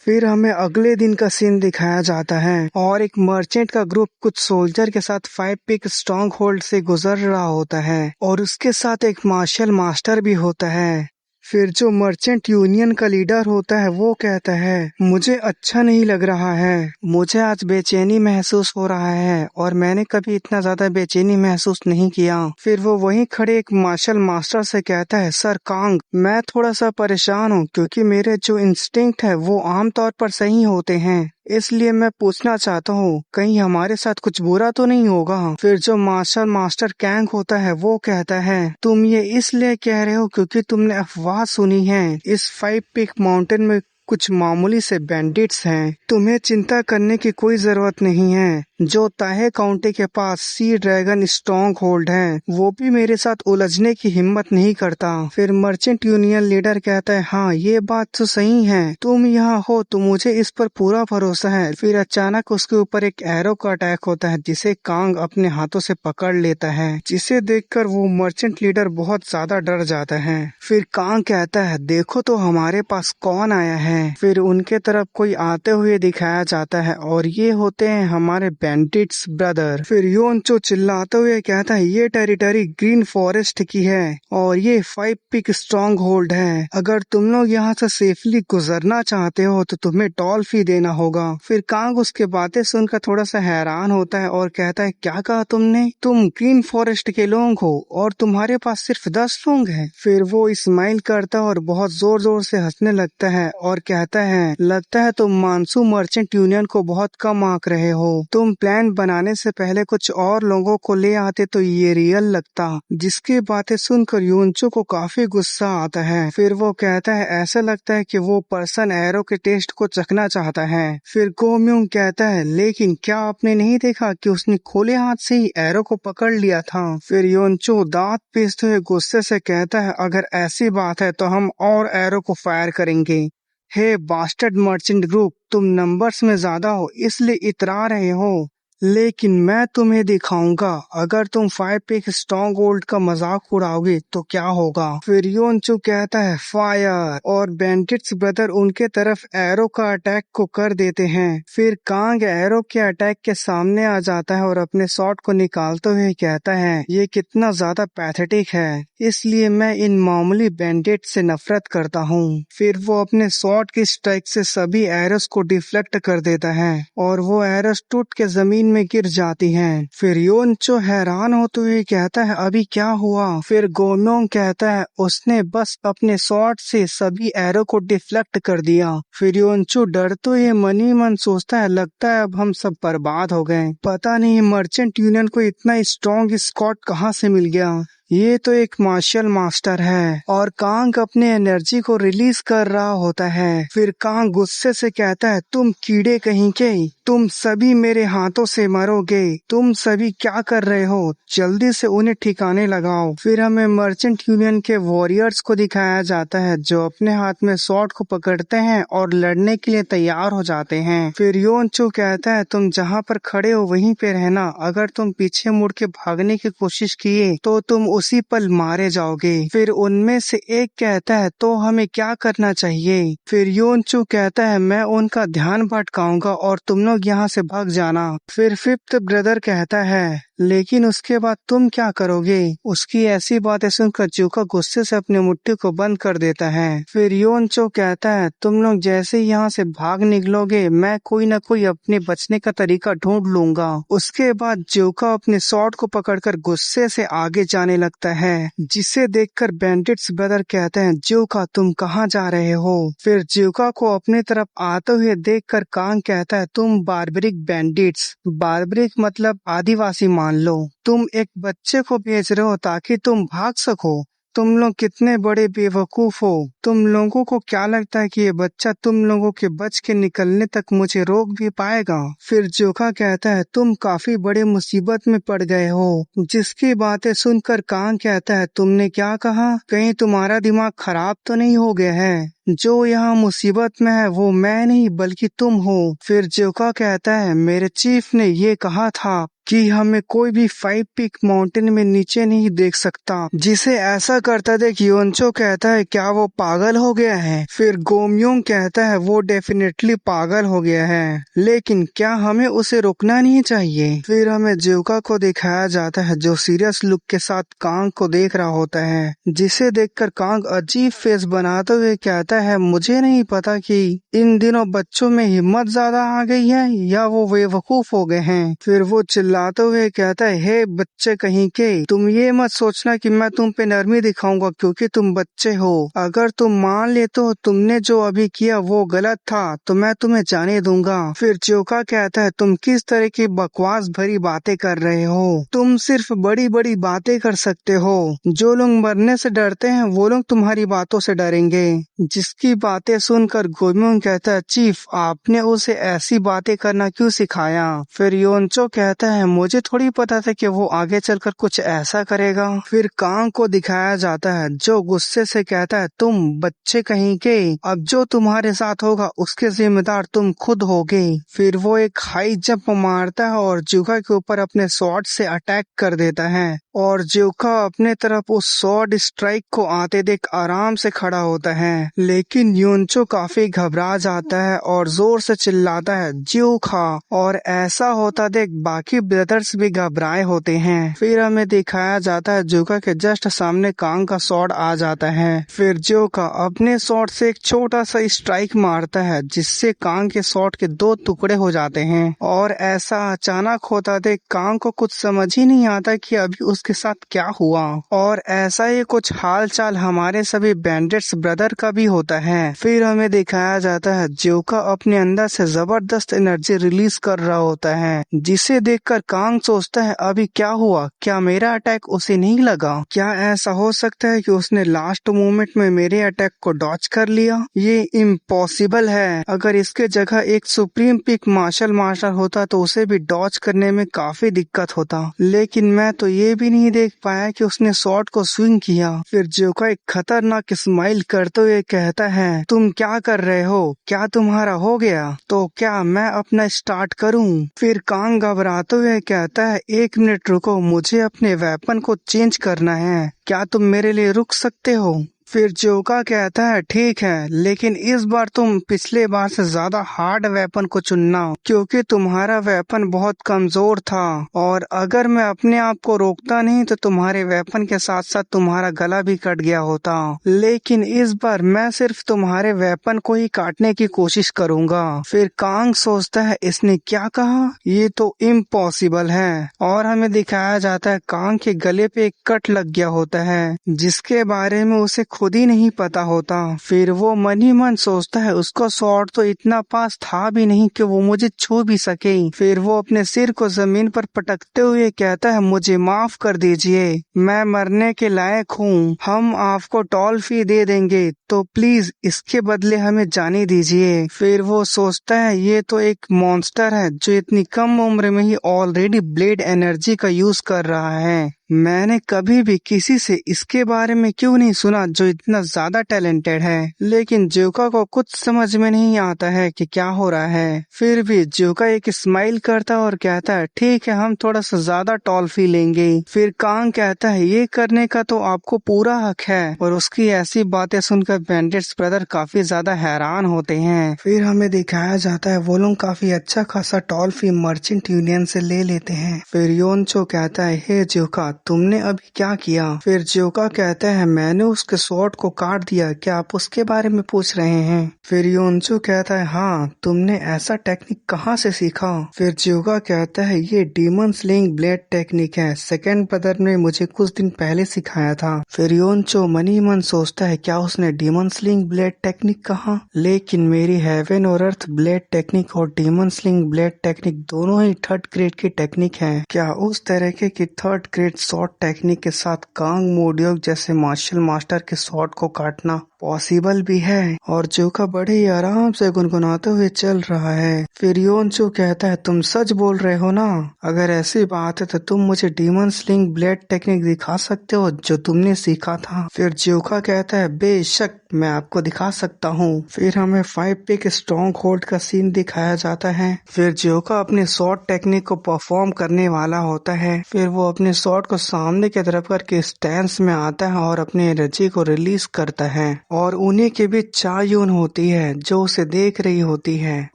फिर हमें अगले दिन का सीन दिखाया जाता है और एक मर्चेंट का ग्रुप कुछ सोल्जर के साथ 5 पीक स्ट्रॉन्ग होल्ड से गुजर रहा होता है और उसके साथ एक मार्शल मास्टर भी होता है। फिर जो मर्चेंट यूनियन का लीडर होता है वो कहता है, मुझे अच्छा नहीं लग रहा है, मुझे आज बेचैनी महसूस हो रहा है और मैंने कभी इतना ज्यादा बेचैनी महसूस नहीं किया। फिर वो वहीं खड़े एक मार्शल मास्टर से कहता है, सर कांग, मैं थोड़ा सा परेशान हूँ क्योंकि मेरे जो इंस्टिंक्ट है वो आमतौर पर सही होते हैं, इसलिए मैं पूछना चाहता हूँ कहीं हमारे साथ कुछ बुरा तो नहीं होगा। फिर जो मार्शल मास्टर कैंग होता है वो कहता है, तुम ये इसलिए कह रहे हो क्योंकि तुमने अफवाह सुनी है, इस 5 पीक माउंटेन में कुछ मामूली से बैंडिट्स हैं, तुम्हें चिंता करने की कोई जरूरत नहीं है। जो ताहे काउंटी के पास सी ड्रैगन स्ट्रॉन्ग होल्ड है वो भी मेरे साथ उलझने की हिम्मत नहीं करता। फिर मर्चेंट यूनियन लीडर कहता है, हाँ ये बात तो सही है, तुम यहाँ हो तो मुझे इस पर पूरा भरोसा है। फिर अचानक उसके ऊपर एक एरो का अटैक होता है जिसे कांग अपने हाथों से पकड़ लेता है, जिसे देखकर वो मर्चेंट लीडर बहुत ज्यादा डर जाता है। फिर कांग कहता है, देखो तो हमारे पास कौन आया है। फिर उनके तरफ कोई आते हुए दिखाया जाता है और ये होते हैं हमारे बैंडिट्स ब्रदर। फिर योनचो चिल्लाते हुए कहता है, ये टेरिटरी ग्रीन फॉरेस्ट की है और ये 5 पीक स्ट्रॉन्ग होल्ड है, अगर तुम लोग यहाँ से सेफली गुजरना चाहते हो तो तुम्हें टोल फी देना होगा। फिर कांग उसके बातें सुनकर थोड़ा सा हैरान होता है और कहता है, क्या कहा तुमने, तुम ग्रीन फॉरेस्ट के लोग हो और तुम्हारे पास सिर्फ 10 लोग हैं। फिर वो स्माइल करता है और बहुत जोर जोर से हंसने लगता है और कहता है, लगता है तुम मानसू मर्चेंट यूनियन को बहुत कम आंक रहे हो, तुम प्लान बनाने से पहले कुछ और लोगों को ले आते तो ये रियल लगता। जिसकी बातें सुनकर यूनचो को काफी गुस्सा आता है। फिर वो कहता है, ऐसा लगता है कि वो पर्सन एरो के टेस्ट को चखना चाहता है। फिर गोम्यूंग कहता है, लेकिन क्या आपने नहीं देखा कि उसने खुले हाथ से ही एरो को पकड़ लिया था। फिर योनचो दांत पीसते हुए गुस्से से कहता है, अगर ऐसी बात है तो हम और एरो को फायर करेंगे। हे बास्टर्ड मर्चेंट ग्रुप, तुम नंबर्स में ज्यादा हो इसलिए इतरा रहे हो, लेकिन मैं तुम्हें दिखाऊंगा अगर तुम 5 पीक स्ट्रॉन्ग होल्ड का मजाक उड़ाओगे तो क्या होगा। फिर योनचू कहता है, फायर, और बैंडिट्स ब्रदर उनके तरफ एरो का अटैक को कर देते हैं। फिर कांग एरो के अटैक के सामने आ जाता है और अपने शॉट को निकालते हुए कहता है, ये कितना ज्यादा पैथेटिक है, इसलिए मैं इन मामूली बैंडिट से नफरत करता हूँ। फिर वो अपने शॉट की स्ट्राइक से सभी एरोस को डिफ्लेक्ट कर देता है और वो एरोस टूट के जमीन में गिर जाती हैं। फिर योनचो हैरान होते हुए कहता है, अभी क्या हुआ। फिर गोम्योंग कहता है, उसने बस अपने शॉट से सभी एरो को डिफ्लेक्ट कर दिया। फिर योनचो डरते हुए मन ही मन सोचता है, लगता है अब हम सब बर्बाद हो गए, पता नहीं मर्चेंट यूनियन को इतना स्ट्रॉन्ग स्क्वाड कहाँ से मिल गया, ये तो एक मार्शल मास्टर है। और कांग अपने एनर्जी को रिलीज कर रहा होता है। फिर कांग गुस्से से कहता है, तुम कीड़े कहीं के, तुम सभी मेरे हाथों से मरोगे, तुम सभी क्या कर रहे हो, जल्दी से उन्हें ठिकाने लगाओ। फिर हमें मर्चेंट यूनियन के वॉरियर्स को दिखाया जाता है जो अपने हाथ में स्वॉर्ड को पकड़ते हैं और लड़ने के लिए तैयार हो जाते हैं। फिर योनचो कहता है, तुम जहाँ पर खड़े हो वहीं पे रहना, अगर तुम पीछे मुड़ के भागने की कोशिश किए तो तुम उसी पल मारे जाओगे। फिर उनमें से एक कहता है, तो हमें क्या करना चाहिए। फिर योनचू कहता है, मैं उनका ध्यान भटकाऊंगा और तुम लोग यहाँ से भाग जाना। फिर फिफ्थ ब्रदर कहता है, लेकिन उसके बाद तुम क्या करोगे। उसकी ऐसी बातें सुनकर जूका गुस्से से अपनी मुट्ठी को बंद कर देता है। फिर योनचो कहता है, तुम लोग जैसे ही यहाँ से भाग निकलोगे मैं कोई न कोई अपने बचने का तरीका ढूंढ लूंगा। उसके बाद जूका अपने शॉट को पकड़कर गुस्से से आगे जाने लगता है, जिसे देखकर बैंडिट्स ब्रदर कहते हैं, जूका तुम कहाँ जा रहे हो। फिर जूका को अपनी तरफ आते हुए देखकर कांग कहता है, तुम बार्बरिक बैंडिट्स, बार्बरिक मतलब आदिवासी मान लो, तुम एक बच्चे को भेज रहे हो ताकि तुम भाग सको। तुम लोग कितने बड़े बेवकूफ हो। तुम लोगों को क्या लगता है कि ये बच्चा तुम लोगों के बच के निकलने तक मुझे रोक भी पाएगा। फिर जोखा कहता है, तुम काफी बड़े मुसीबत में पड़ गए हो। जिसकी बातें सुनकर कांग कहता है, तुमने क्या कहा, कहीं तुम्हारा दिमाग खराब तो नहीं हो गया है। जो यहाँ मुसीबत में है वो मैं नहीं बल्कि तुम हो। फिर ज्योका कहता है मेरे चीफ ने ये कहा था कि हमें कोई भी 5 पीक माउंटेन में नीचे नहीं देख सकता। जिसे ऐसा करता देख योंचो कहता है क्या वो पागल हो गया है। फिर गोमयोंग कहता है वो डेफिनेटली पागल हो गया है, लेकिन क्या हमें उसे रुकना नहीं चाहिए। फिर हमें ज्योका को दिखाया जाता है जो सीरियस लुक के साथ कांग को देख रहा होता है, जिसे देखकर कांग अजीब फेस बनाते हुए कहता है मुझे नहीं पता कि इन दिनों बच्चों में हिम्मत ज्यादा आ गई है या वो बेवकूफ हो गए हैं। फिर वो चिल्लाते हुए कहता है हे बच्चे कहीं के, तुम ये मत सोचना कि मैं तुम पे नरमी दिखाऊंगा क्योंकि तुम बच्चे हो। अगर तुम मान लेते हो तुमने जो अभी किया वो गलत था तो मैं तुम्हें जाने दूंगा। फिर ज्योका कहता है तुम किस तरह की बकवास भरी बातें कर रहे हो, तुम सिर्फ बड़ी बड़ी बातें कर सकते हो। जो लोग मरने से डरते हैं वो लोग तुम्हारी बातों से डरेंगे। जिसकी बातें सुनकर गोम्योंग कहता है चीफ आपने उसे ऐसी बातें करना क्यों सिखाया। फिर योंचो कहता है मुझे थोड़ी पता था कि वो आगे चलकर कुछ ऐसा करेगा। फिर कांग को दिखाया जाता है जो गुस्से से कहता है तुम बच्चे कहीं के, अब जो तुम्हारे साथ होगा उसके जिम्मेदार तुम खुद होगे। फिर वो एक हाई जंप मारता है और ज्योका के ऊपर अपने स्वॉर्ड से अटैक कर देता है और ज्योका अपने तरफ उस स्वॉर्ड स्ट्राइक को आते देख आराम से खड़ा होता है, लेकिन योंचो काफी घबरा जाता है और जोर से चिल्लाता है ज्योका, और ऐसा होता देख बाकी ब्रदर्स भी घबराए होते हैं। फिर हमें दिखाया जाता है ज्योका के जस्ट सामने कांग का स्वॉर्ड आ जाता है। फिर ज्योका अपने स्वॉर्ड से एक छोटा सा स्ट्राइक मारता है जिससे कांग के स्वॉर्ड के 2 टुकड़े हो जाते हैं, और ऐसा अचानक होता देख कांग को कुछ समझ ही नहीं आता कि अभी उसके साथ क्या हुआ। और ऐसा ही कुछ हाल चाल हमारे सभी बैंडिट्स ब्रदर का भी होता है। फिर हमें दिखाया जाता है ज्योका अपने अंदर से जबरदस्त एनर्जी रिलीज कर रहा होता है, जिसे देखकर कांग सोचता है अभी क्या हुआ, क्या मेरा अटैक उसे नहीं लगा, क्या ऐसा हो सकता है कि उसने लास्ट मोमेंट में मेरे अटैक को डॉच कर लिया। ये इम्पॉसिबल है। अगर इसके जगह एक सुप्रीम पीक मार्शल मास्टर होता तो उसे भी डॉच करने में काफी दिक्कत होता, लेकिन मैं तो ये भी नहीं देख पाया कि उसने शॉट को स्विंग किया। फिर ज्योका एक खतरनाक स्माइल करते हुए कहता है तुम क्या कर रहे हो, क्या तुम्हारा हो गया, तो क्या मैं अपना स्टार्ट करूं। फिर कांग घबराते हुए कहता है 1 मिनट रुको, मुझे अपने वेपन को चेंज करना है, क्या तुम मेरे लिए रुक सकते हो। फिर ज्योका कहता है ठीक है, लेकिन इस बार तुम पिछले बार से ज्यादा हार्ड वेपन को चुनना क्योंकि तुम्हारा वेपन बहुत कमजोर था, और अगर मैं अपने आप को रोकता नहीं तो तुम्हारे वेपन के साथ साथ तुम्हारा गला भी कट गया होता। लेकिन इस बार मैं सिर्फ तुम्हारे वेपन को ही काटने की कोशिश करूंगा। फिर कांग सोचता है इसने क्या कहा, ये तो इम्पॉसिबल है, और हमें दिखाया जाता है कांग के गले पे एक कट लग गया होता है जिसके बारे में उसे खुद ही नहीं पता होता। फिर वो मन ही मन सोचता है उसका स्वॉर्ड तो इतना पास था भी नहीं कि वो मुझे छू भी सके। फिर वो अपने सिर को जमीन पर पटकते हुए कहता है मुझे माफ कर दीजिए, मैं मरने के लायक हूँ, हम आपको टॉल फी दे देंगे तो प्लीज इसके बदले हमें जाने दीजिए। फिर वो सोचता है ये तो एक मॉन्स्टर है जो इतनी कम उम्र में ही ऑलरेडी ब्लेड एनर्जी का यूज कर रहा है। मैंने कभी भी किसी से इसके बारे में क्यों नहीं सुना जो इतना ज्यादा टैलेंटेड है। लेकिन ज्योका को कुछ समझ में नहीं आता है कि क्या हो रहा है। फिर भी ज्योका एक स्माइल करता है और कहता है ठीक है, हम थोड़ा सा ज्यादा टॉल फी लेंगे। फिर कांग कहता है ये करने का तो आपको पूरा हक है, और उसकी ऐसी बातें सुनकर बैंडिट्स ब्रदर काफी ज्यादा हैरान होते हैं। फिर हमें दिखाया जाता है वो लोग काफी अच्छा खासा टॉल फी मर्चेंट यूनियन से ले लेते हैं। फिर योंचो कहता है हे ज्योका तुमने अभी क्या किया। फिर ज्योका कहता है मैंने उसके स्वॉर्ड को काट दिया, क्या आप उसके बारे में पूछ रहे हैं। फिर योंचो कहता है हाँ, तुमने ऐसा टेक्निक कहाँ से सीखा। फिर ज्योका कहता है ये डीमन स्लेइंग ब्लेड टेक्निक है, सेकंड ब्रदर ने मुझे कुछ दिन पहले सिखाया था। फिर योंचो मन ही मन सोचता है क्या उसने डीमन स्लिंग ब्लेड टेक्निक कहा, लेकिन मेरी हेवन और अर्थ ब्लेड टेक्निक और डीमन स्लिंग ब्लेड टेक्निक दोनों ही 3rd ग्रेड की टेक्निक है। क्या उस तरह की 3rd ग्रेड शॉर्ट टेक्निक के साथ कांग मोडियोक जैसे मार्शल मास्टर के शॉट को काटना पॉसिबल भी है। और जोका बड़े ही आराम से गुनगुनाते हुए चल रहा है। फिर योनचो कहता है तुम सच बोल रहे हो ना? अगर ऐसी बात है तो तुम मुझे डीमन स्लिंग ब्लेड टेक्निक दिखा सकते हो जो तुमने सीखा था। फिर जोका कहता है बेशक मैं आपको दिखा सकता हूँ। फिर हमें 5 पिक स्ट्रॉन्ग होल्ड का सीन दिखाया जाता है। फिर जोका अपने शॉट टेक्निक को परफॉर्म करने वाला होता है। फिर वो अपने शॉट को सामने की तरफ करके स्टैंस में आता है और अपनी एनर्जी को रिलीज करता है। और उन्हीं के बीच चायून होती है जो उसे देख रही होती है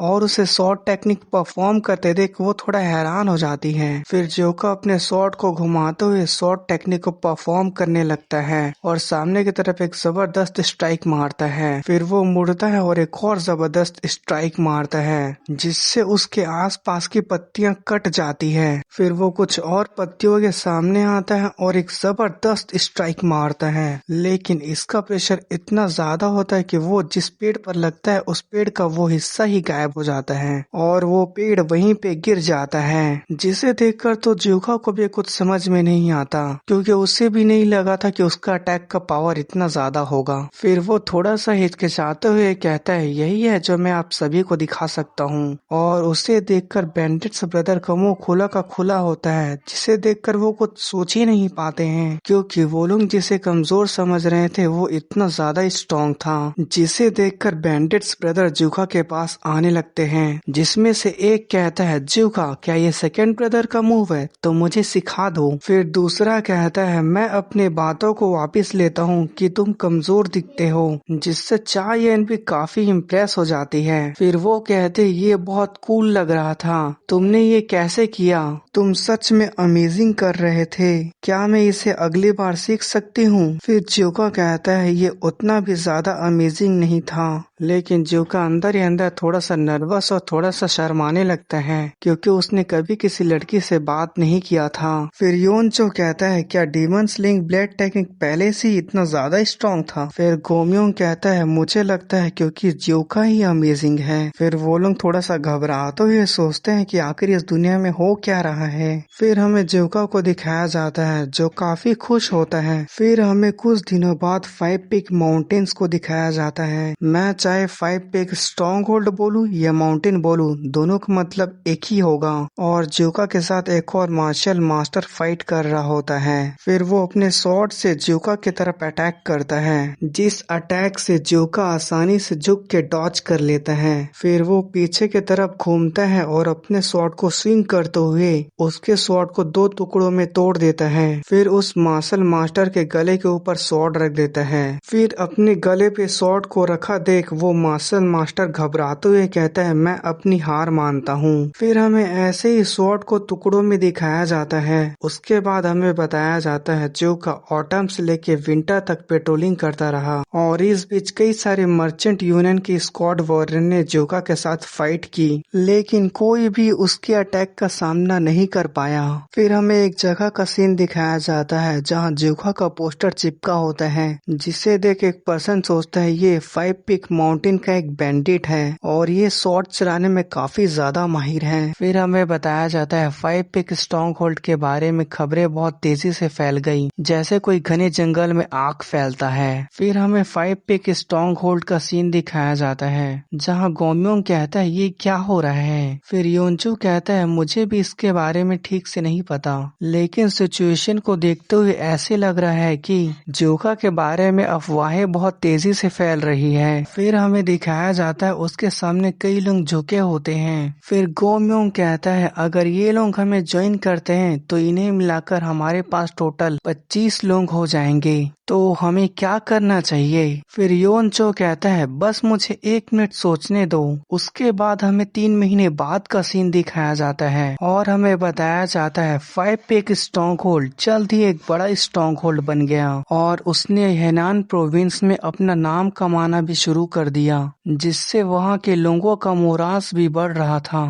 और उसे शॉट टेक्निक परफॉर्म करते देख वो थोड़ा हैरान हो जाती है। फिर जोका अपने शॉट को घुमाते हुए शॉट टेक्निक को परफॉर्म करने लगता है और सामने की तरफ एक जबरदस्त स्ट्राइक मारता है। फिर वो मुड़ता है और एक और जबरदस्त स्ट्राइक मारता है जिससे उसके आसपास की पत्तियां कट जाती है। फिर वो कुछ और पत्तियों के सामने आता है और एक जबरदस्त स्ट्राइक मारता है, लेकिन इसका प्रेशर इतना ज्यादा होता है कि वो जिस पेड़ पर लगता है उस पेड़ का वो हिस्सा ही गायब हो जाता है और वो पेड़ वहीं पे गिर जाता है, जिसे देखकर तो जोका को भी कुछ समझ में नहीं आता क्योंकि उसे भी नहीं लगा था कि उसका अटैक का पावर इतना ज्यादा होगा। फिर वो थोड़ा सा हिचकिचाते हुए कहता है यही है जो मैं आप सभी को दिखा सकता हूँ। और उसे देखकर बैंडिट्स ब्रदर का मुंह खुला का खुला होता है, जिसे देखकर वो कुछ सोच ही नहीं पाते हैं क्योंकि वो लोग जिसे कमजोर समझ रहे थे वो इतना ज्यादा स्ट्रॉन्ग था। जिसे देखकर बैंडिट्स ब्रदर जोका के पास आने लगते हैं, जिसमें से एक कहता है जोका क्या ये सेकंड ब्रदर का मूव है तो मुझे सिखा दो। फिर दूसरा कहता है मैं अपने बातों को वापस लेता हूँ कि तुम कमजोर दिखते हो, जिससे चायन भी काफी इम्प्रेस हो जाती है। फिर वो कहते ये बहुत कूल लग रहा था, तुमने ये कैसे किया? तुम सच में अमेजिंग कर रहे थे, क्या मैं इसे अगली बार सीख सकती हूँ? फिर जोका कहता है ये उतना भी ज्यादा अमेजिंग नहीं था, लेकिन जोका अंदर ही अंदर थोड़ा सा नर्वस और थोड़ा सा शर्माने लगता है क्योंकि उसने कभी किसी लड़की से बात नहीं किया था। फिर योनचो कहता है क्या डीमन स्लिंग ब्लेड टेक्निक पहले से ही इतना ज्यादा स्ट्रॉन्ग था? फिर गोम्योंग कहता है मुझे लगता है क्योंकि जोका ही अमेजिंग है। फिर वो लोग थोड़ा सा घबराते हुए सोचते हैं कि आखिर इस दुनिया में हो क्या रहा है। फिर हमें जोका को दिखाया जाता है जो काफी खुश होता है। फिर हमें कुछ दिनों बाद 5 पिक माउंटेन्स को दिखाया जाता है। मैं चाहे 5 पिक स्ट्रॉन्ग होल्ड बोलूं या माउंटेन बोलूं, दोनों का मतलब एक ही होगा। और जोका के साथ एक और मार्शल मास्टर फाइट कर रहा होता है। फिर वो अपने स्वॉर्ड से जोका की तरफ अटैक करता है, जिस अटैक से जोका आसानी से झुक के डॉज कर लेता है। फिर वो पीछे की तरफ घूमता है और अपने स्वॉर्ड को स्विंग करते हुए उसके स्वॉर्ड को 2 टुकड़ों में तोड़ देता है। फिर उस मार्शल मास्टर के गले के ऊपर स्वॉर्ड रख देता है। फिर अपने गले पे स्वॉर्ड को रखा देख वो मार्शल मास्टर घबराते हुए कहता है मैं अपनी हार मानता हूँ। फिर हमें ऐसे ही स्वॉर्ड को टुकड़ों में दिखाया जाता है। उसके बाद हमें बताया जाता है जोका ऑटम से लेके विंटर तक पेट्रोलिंग करता रहा और इस बीच कई सारे मर्चेंट यूनियन की स्क्वाड वॉरियर ने जोका के साथ फाइट की, लेकिन कोई भी उसके अटैक का सामना नहीं कर पाया। फिर हमें एक जगह का सीन दिखाया जाता है जहां जोका का पोस्टर चिपका होता है, जिसे देख एक पर्सन सोचता है ये 5 पिक माउंटेन का एक बैंडिट है और ये शॉट चलाने में काफी ज्यादा माहिर है। फिर हमें बताया जाता है 5 पिक स्ट्रॉन्ग होल्ड के बारे में खबरें बहुत तेजी से फैल गई, जैसे कोई घने जंगल में आग फैलता है। फिर हमें 5 पिक स्ट्रॉन्ग होल्ड का सीन दिखाया जाता है जहां गोम्योंग कहता है ये क्या हो रहा है। फिर योनचू कहता है मुझे भी इसके बारे में ठीक से नहीं पता, लेकिन सिचुएशन को देखते हुए ऐसे लग रहा है कि जोका के बारे में अफवाहें बहुत तेजी से फैल रही है। फिर हमें दिखाया जाता है उसके सामने कई लोग झुके होते हैं। फिर गोम्योंग कहता है अगर ये लोग हमें ज्वाइन करते हैं तो इन्हें मिलाकर हमारे पास टोटल 25 लोग हो जाएंगे, तो हमें क्या करना चाहिए? फिर योनचो कहता है बस मुझे 1 मिनट सोचने दो। उसके बाद हमें 3 महीने बाद का सीन दिखाया जाता है और हमें बताया जाता है 5 पिक स्ट्रॉन्ग होल्ड जल्द ही एक बड़ा स्ट्रॉन्ग होल्ड बन गया और उसने हेनान प्रोविंस में अपना नाम कमाना भी शुरू कर दिया, जिससे वहाँ के लोगों का मोरास भी बढ़ रहा था।